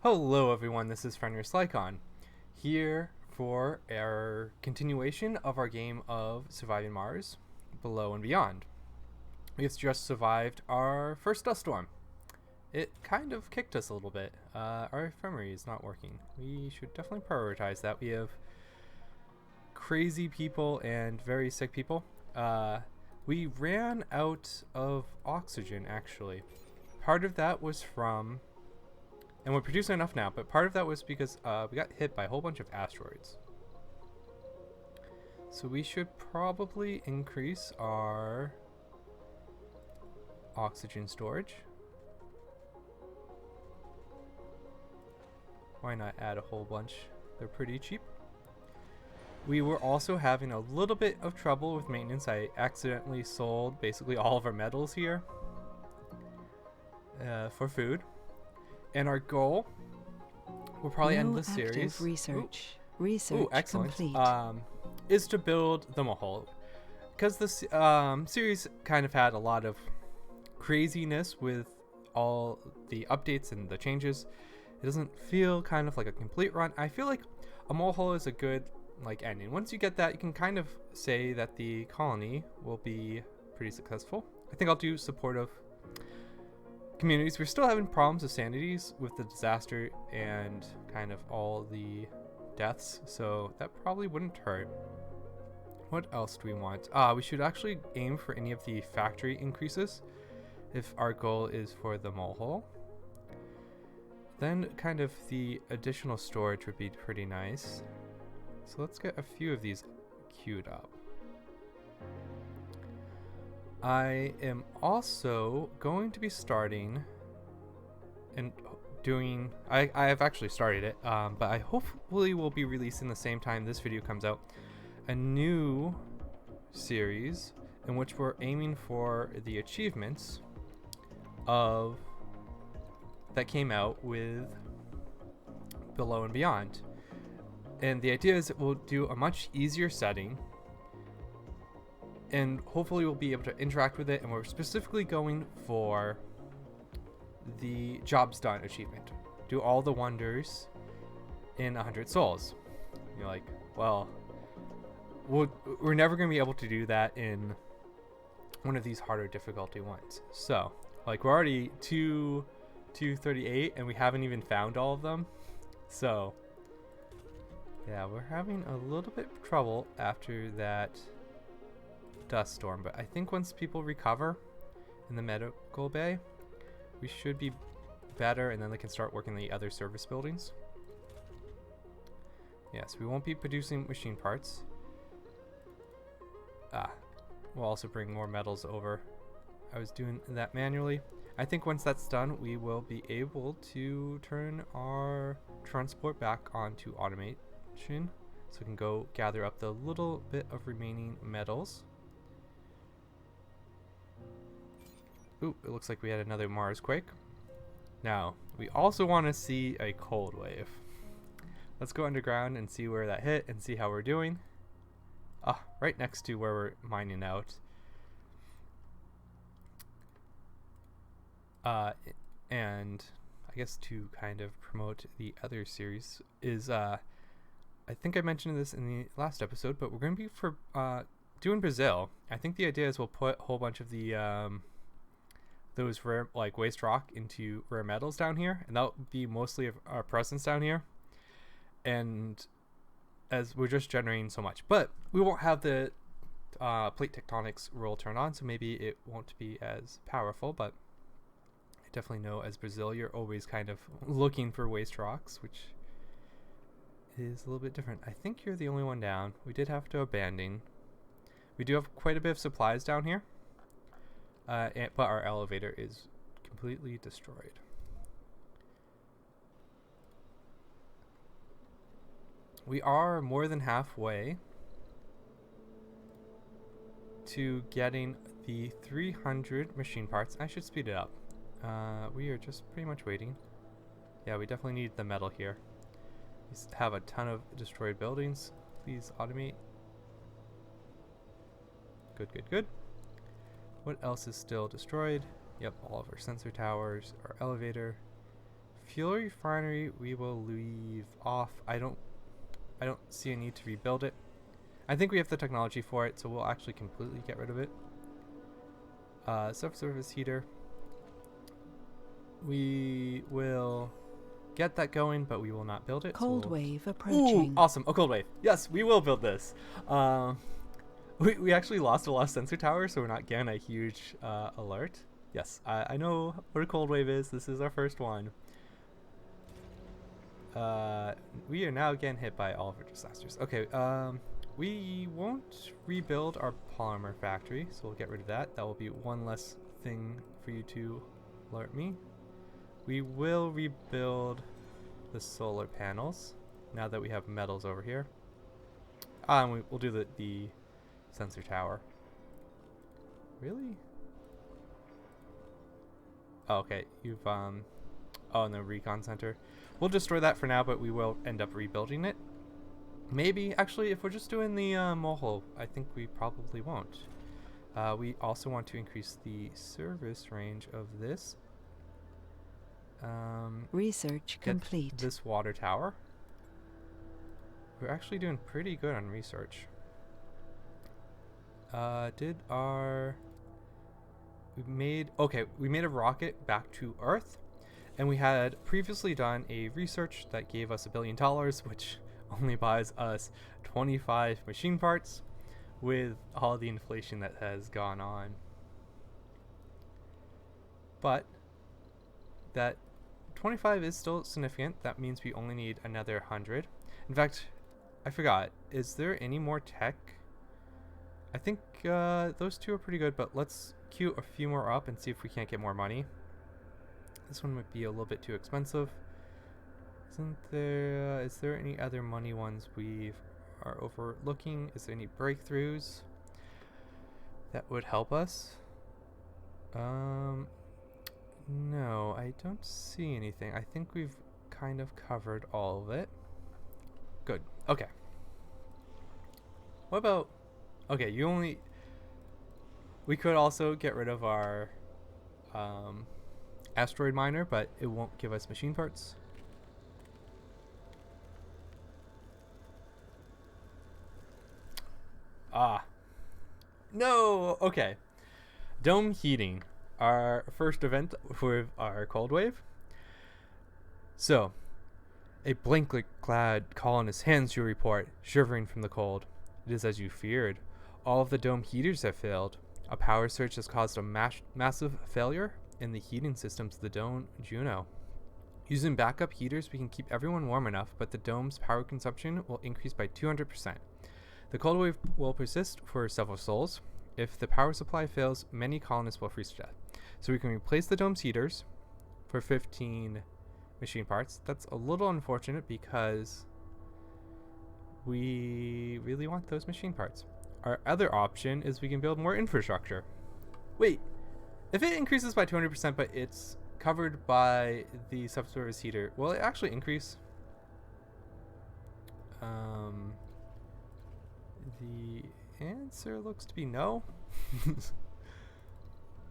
Hello everyone, this is Fenrir Slycon, here for our continuation of our game of Surviving Mars, Below and Beyond. We've just survived our first dust storm. It kind of kicked us a little bit. Our infirmary is not working. We should definitely prioritize that. We have crazy people and very sick people. We ran out of oxygen, actually. Part of that was from... And we're producing enough now, but part of that was because we got hit by a whole bunch of asteroids. So we should probably increase our oxygen storage. Why not add a whole bunch? They're pretty cheap. We were also having a little bit of trouble with maintenance. I accidentally sold basically all of our metals here for food. And our goal, we'll probably end this series. Research Excellent. complete. Is to build the mole. Because this series kind of had a lot of craziness with all the updates and the changes. It doesn't feel kind of like a complete run. I feel like a mole is a good ending. Once you get that, you can kind of say that the colony will be pretty successful. I think I'll do supportive communities. We're still having problems with sanities with the disaster and kind of all the deaths, so that probably wouldn't hurt. What else do we want? We should actually aim for any of the factory increases if our goal is for the mole. Then kind of the additional storage would be pretty nice. So let's get a few of these queued up. I am also going to be starting and doing... I have actually started it, but I hopefully will be releasing the same time this video comes out, a new series in which we're aiming for the achievements of that came out with Below and Beyond. And the idea is that we'll do a much easier setting, and hopefully we'll be able to interact with it, and we're specifically going for the jobs done achievement. Do all the wonders in 100 souls. You're like, well, we're never going to be able to do that in one of these harder difficulty ones. So, we're already 238, and we haven't even found all of them. So, yeah, we're having a little bit of trouble after that dust storm, but I think once people recover in the medical bay, we should be better, and then they can start working the other service buildings. Yes, we won't be producing machine parts. We'll also bring more metals over. I was doing that manually. I think once that's done, we will be able to turn our transport back onto automation, so we can go gather up the little bit of remaining metals. Ooh, it looks like we had another Mars quake. Now, we also want to see a cold wave. Let's go underground and see where that hit and see how we're doing. Right next to where we're mining out. And I guess to kind of promote the other series is, I think I mentioned this in the last episode, but we're going to be doing Brazil. I think the idea is we'll put a whole bunch of the those rare waste rock into rare metals down here, and that'll be mostly our presence down here, and as we're just generating so much, but we won't have the plate tectonics rule turned on, so maybe it won't be as powerful. But I definitely know as Brazil, you're always kind of looking for waste rocks, which is a little bit different. I think you're the only one down. We did have to abandon. We do have quite a bit of supplies down here. But our elevator is completely destroyed. We are more than halfway to getting the 300 machine parts. I should speed it up. We are just pretty much waiting. Yeah, we definitely need the metal here. We have a ton of destroyed buildings. Please automate. Good, good, good. What else is still destroyed? Yep, all of our sensor towers, our elevator, fuel refinery we will leave off. I don't see a need to rebuild it. I think we have the technology for it, so we'll actually completely get rid of it. Subsurface heater. We will get that going, but we will not build it. Cold so wave approaching. Ooh, awesome. A cold wave. Yes, we will build this. We actually lost a lot of sensor towers, so we're not getting a huge alert. Yes, I know what a cold wave is. This is our first one. We are now getting hit by all of our disasters. Okay, we won't rebuild our polymer factory, so we'll get rid of that. That will be one less thing for you to alert me. We will rebuild the solar panels now that we have metals over here. And we'll do the sensor tower. Really? Oh, okay, you've oh, and the recon center. We'll destroy that for now, but we will end up rebuilding it. Maybe, actually, if we're just doing the mole, I think we probably won't. We also want to increase the service range of this. Research complete. This water tower. We're actually doing pretty good on research. We made a rocket back to Earth, and we had previously done a research that gave us $1 billion, which only buys us 25 machine parts with all the inflation that has gone on. But that 25 is still significant. That means we only need another 100. In fact, I forgot. Is there any more tech? I think those two are pretty good, but let's queue a few more up and see if we can't get more money. This one might be a little bit too expensive. Is there any other money ones we are overlooking? Is there any breakthroughs that would help us? No, I don't see anything. I think we've kind of covered all of it. Good. Okay. What about... Okay, we could also get rid of our asteroid miner, but it won't give us machine parts. No! Okay. Dome heating. Our first event with our cold wave. So, a blanket-clad colonist hands you a report, shivering from the cold. It is as you feared. All of the dome heaters have failed. A power surge has caused a massive failure in the heating systems of the dome Juno. Using backup heaters, we can keep everyone warm enough, but the dome's power consumption will increase by 200%. The cold wave will persist for several sols. If the power supply fails, many colonists will freeze to death. So we can replace the dome's heaters for 15 machine parts. That's a little unfortunate because we really want those machine parts. Our other option is we can build more infrastructure. Wait, if it increases by 200%, but it's covered by the subsurface heater, will it actually increase? The answer looks to be no.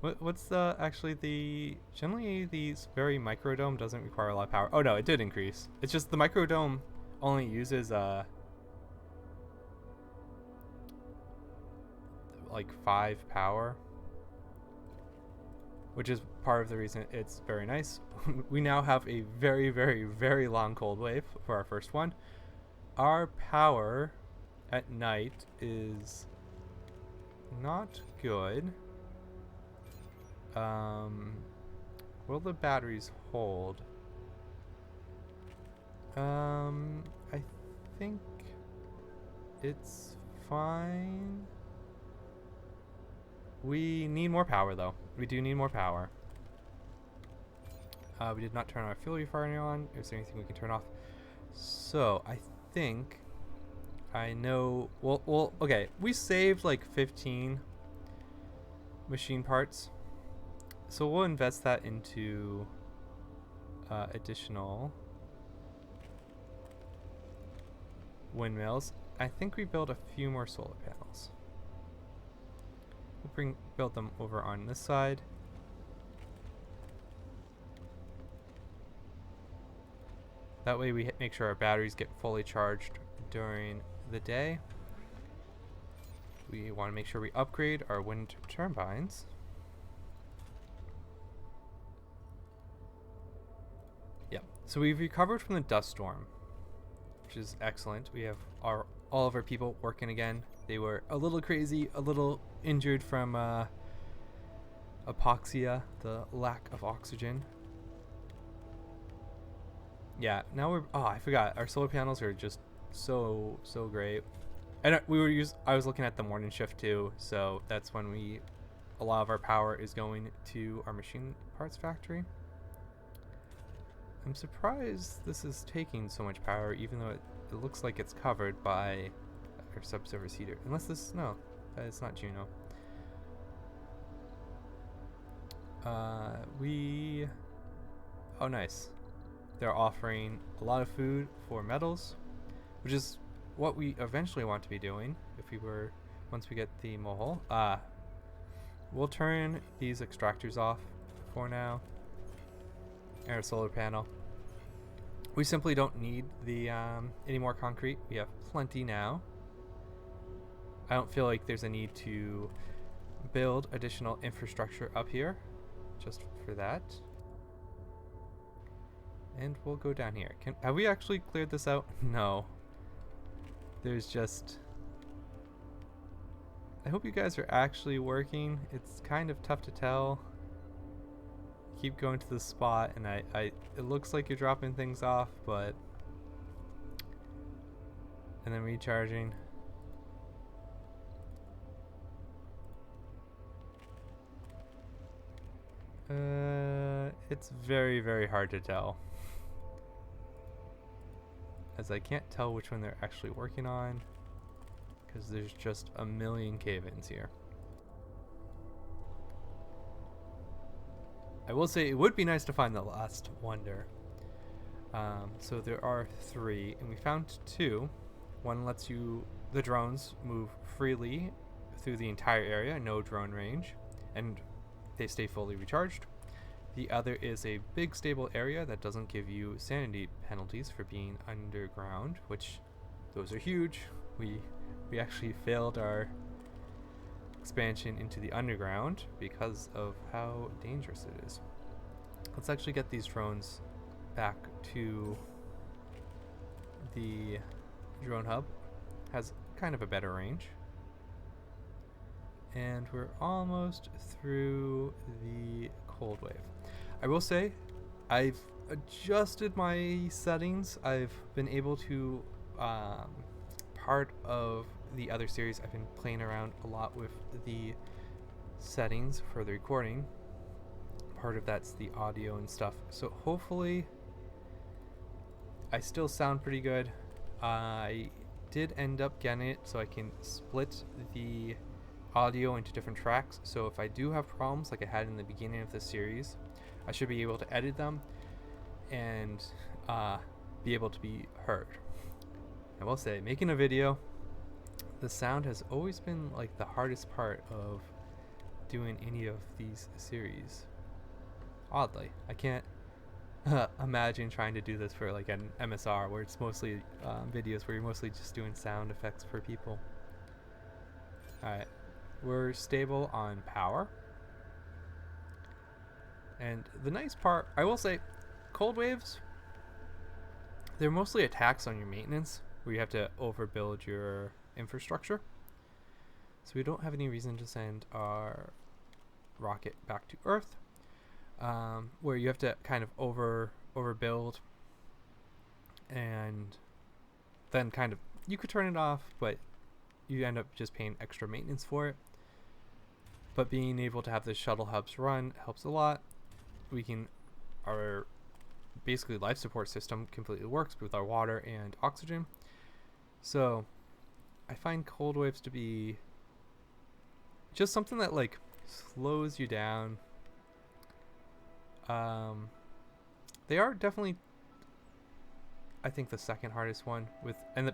What's generally these very microdome doesn't require a lot of power. Oh no, it did increase. It's just the microdome only uses like 5 power, which is part of the reason it's very nice. We now have a very, very, very long cold wave for our first one. Our power at night is not good. Will the batteries hold? I think it's fine. We need more power though. We do need more power. We did not turn our fuel refinery on. Is there anything we can turn off? So I think I know. Well, okay. We saved like 15 machine parts, so we'll invest that into additional windmills. I think we build a few more solar panels. We'll build them over on this side. That way we make sure our batteries get fully charged during the day. We want to make sure we upgrade our wind turbines. Yeah, so we've recovered from the dust storm, which is excellent. We have all of our people working again. They were a little crazy, a little injured from hypoxia, the lack of oxygen. Yeah, now we're... Oh, I forgot. Our solar panels are just so great. And I was looking at the morning shift too, so that's when a lot of our power is going to our machine parts factory. I'm surprised this is taking so much power, even though it looks like it's covered by our subsurface heater. Unless no, it's not Juno. Oh, nice. They're offering a lot of food for metals, which is what we eventually want to be doing once we get the Mohole. We'll turn these extractors off for now. And our solar panel. We simply don't need any more concrete. We have plenty now. I don't feel like there's a need to build additional infrastructure up here just for that. And we'll go down here. Have we actually cleared this out? No. There's just... I hope you guys are actually working. It's kind of tough to tell. Keep going to the spot, and it looks like you're dropping things off, but... And then recharging. It's very hard to tell, as I can't tell which one they're actually working on, because there's just a million cave-ins here. I will say it would be nice to find the last wonder. So there are 3, and we found 2. One lets the drones move freely through the entire area, no drone range, and they stay fully recharged. The other is a big stable area that doesn't give you sanity penalties for being underground, which those are huge. We actually failed our expansion into the underground because of how dangerous it is. Let's actually get these drones back to the drone hub. Has kind of a better range. And we're almost through the cold wave. I will say, I've adjusted my settings. I've been able to, part of the other series, I've been playing around a lot with the settings for the recording. Part of that's the audio and stuff. So hopefully, I still sound pretty good. I did end up getting it so I can split the audio into different tracks, so if I do have problems like I had in the beginning of this series, I should be able to edit them and be able to be heard. I will say, making a video, the sound has always been like the hardest part of doing any of these series. Oddly, I can't imagine trying to do this for like an MSR where it's mostly videos where you're mostly just doing sound effects for people. Alright. We're stable on power. And the nice part, I will say, cold waves, they're mostly attacks on your maintenance, where you have to overbuild your infrastructure. So we don't have any reason to send our rocket back to Earth, where you have to kind of overbuild, and then kind of, you could turn it off, but you end up just paying extra maintenance for it. But being able to have the shuttle hubs run helps a lot. Our basically life support system completely works with our water and oxygen. So I find cold waves to be just something that like slows you down. They are definitely, I think, the second hardest one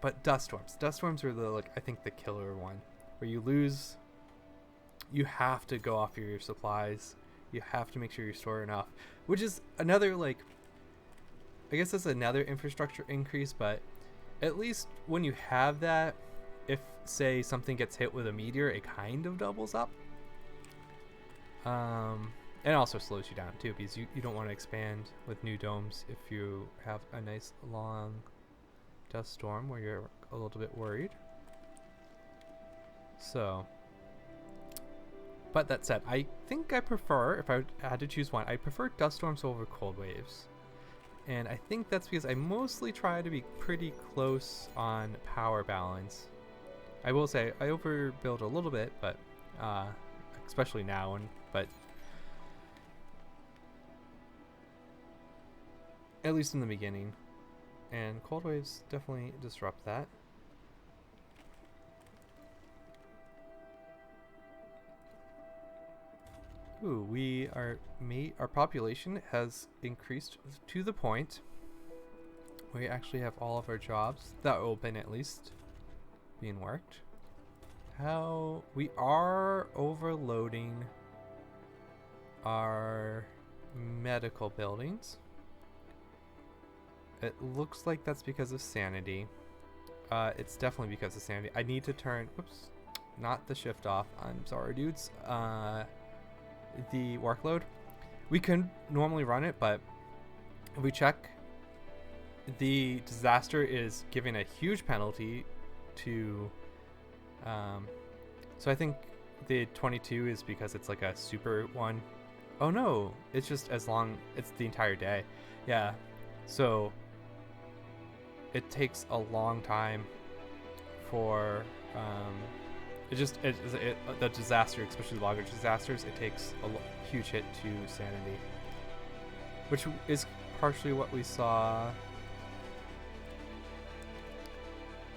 but dust storms. Dust storms are I think the killer one, where you have to go off your supplies. You have to make sure you store enough, which is another I guess that's another infrastructure increase, but at least when you have that, if say something gets hit with a meteor, it kind of doubles up. And also slows you down too, because you don't want to expand with new domes if you have a nice long dust storm where you're a little bit worried. So, but that said, I think I prefer, if I had to choose one, I prefer dust storms over cold waves. And I think that's because I mostly try to be pretty close on power balance. I will say I overbuild a little bit, but especially now, but at least in the beginning. And cold waves definitely disrupt that. Ooh, our population has increased to the point where we actually have all of our jobs that are open, at least being worked. How we are overloading our medical buildings. It looks like that's because of sanity. It's definitely because of sanity. I need to turn, oops, not the shift off. I'm sorry, dudes. The workload. We can normally run it, but if we check, the disaster is giving a huge penalty to, so I think the 22 is because it's like a super one. Oh no, it's just as long, it's the entire day. Yeah, so it takes a long time for the disaster, especially larger disasters, it takes a huge hit to sanity, which is partially what we saw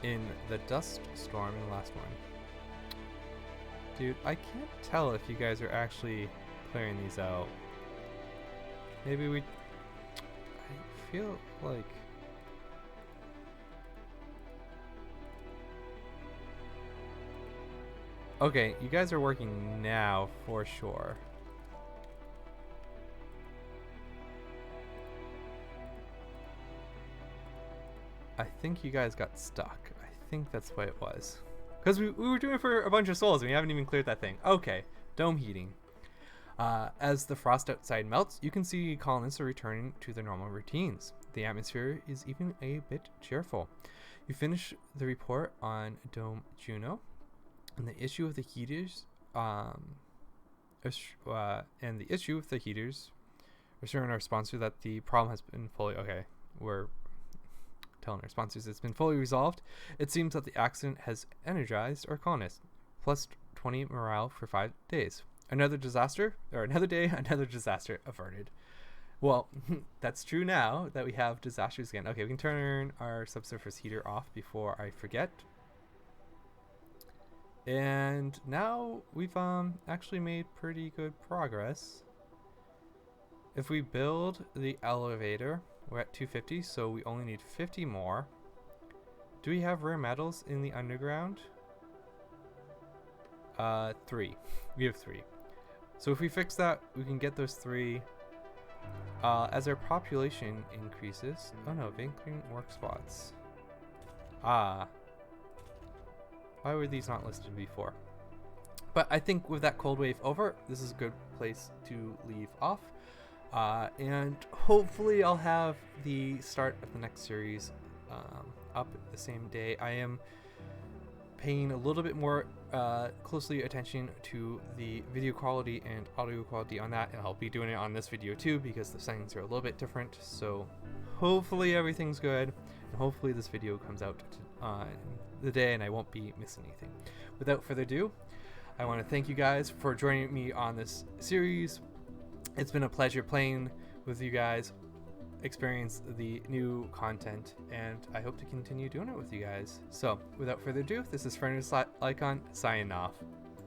in the dust storm in the last one. Dude, I can't tell if you guys are actually clearing these out. Maybe I feel like okay, you guys are working now for sure. I think you guys got stuck. I think that's what it was. Because we were doing it for a bunch of souls and we haven't even cleared that thing. Okay, dome heating. As the frost outside melts, you can see colonists are returning to their normal routines. The atmosphere is even a bit cheerful. You finish the report on Dome Juno. And the issue of the heaters, we're showing our sponsor that the problem has been fully, okay, we're telling our sponsors it's been fully resolved. It seems that the accident has energized our colonists, plus 20 morale for 5 days. Another disaster, or another day, another disaster averted. Well, that's true now that we have disasters again. Okay, we can turn our subsurface heater off before I forget. And now we've actually made pretty good progress. If we build the elevator, we're at 250, so we only need 50 more. Do we have rare metals in the underground? 3. We have 3. So if we fix that, we can get those 3. As our population increases, oh no, vacating work spots. Why were these not listed before? But I think with that cold wave over, this is a good place to leave off. And hopefully I'll have the start of the next series up the same day. I am paying a little bit more closely attention to the video quality and audio quality on that, and I'll be doing it on this video too because the settings are a little bit different. So hopefully everything's good, and hopefully this video comes out the day and I won't be missing anything. Without further ado, I want to thank you guys for joining me on this series. It's been a pleasure playing with you guys, experience the new content, and I hope to continue doing it with you guys. So without further ado, this is Fernandus Lycon signing off.